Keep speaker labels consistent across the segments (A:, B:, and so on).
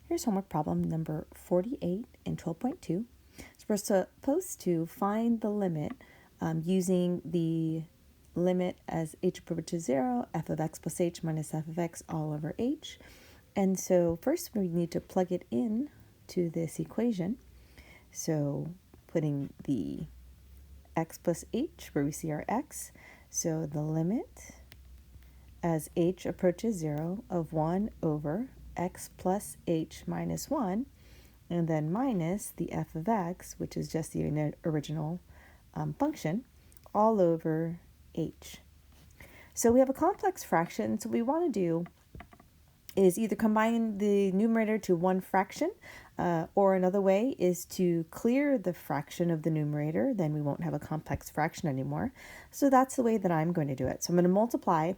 A: Here's homework problem number 48 in 12.2. So we're supposed to find the limit using the limit as h approaches 0, f of x plus h minus f of x all over h. And so first we need to plug it in to this equation. So putting the x plus h where we see our x. So the limit as h approaches 0 of 1 over x plus h minus 1, and then minus the f of x, which is just the original function, all over h. So we have a complex fraction, so what we want to do is either combine the numerator to one fraction, or another way is to clear the fraction of the numerator, then we won't have a complex fraction anymore. So that's the way that I'm going to do it. So I'm going to multiply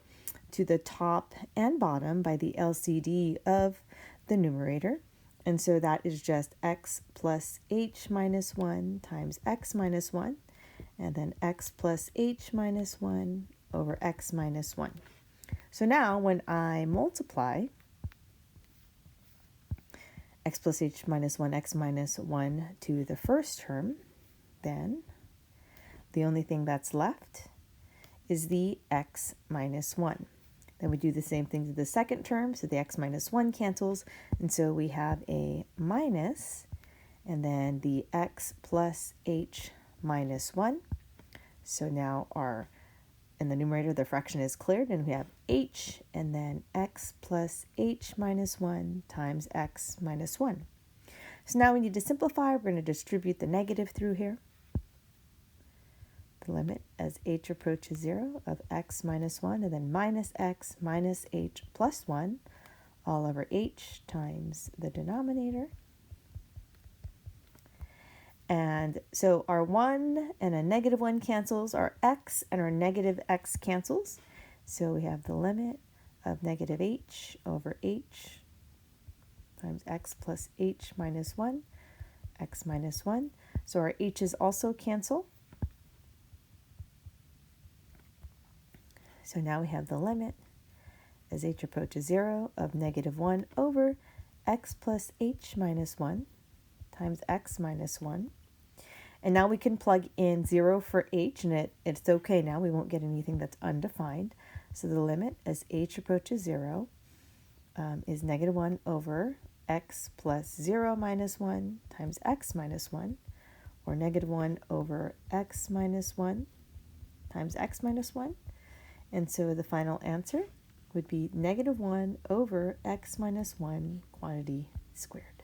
A: to the top and bottom by the LCD of the numerator. And so that is just x plus h minus 1 times x minus 1, and then x plus h minus 1 over x minus 1. So now when I multiply x plus h minus 1, x minus 1 to the first term, then the only thing that's left is the x minus 1. Then we do the same thing to the second term, so the x minus 1 cancels, and so we have a minus, and then the x plus h minus 1. So now in the numerator, the fraction is cleared, and we have h, and then x plus h minus 1 times x minus 1. So now we need to simplify. We're going to distribute the negative through here. The limit as h approaches 0 of x minus 1, and then minus x minus h plus 1 all over h times the denominator. And so our 1 and a negative 1 cancels, our x and our negative x cancels. So we have the limit of negative h over h times x plus h minus 1, x minus 1. So our h's also cancel. So now we have the limit as h approaches 0 of negative 1 over x plus h minus 1 times x minus 1. And now we can plug in 0 for h, and it's okay now. We won't get anything that's undefined. So the limit as h approaches 0 is negative 1 over x plus 0 minus 1 times x minus 1, or negative 1 over x minus 1 times x minus 1. And so the final answer would be negative 1 over x minus 1 quantity squared.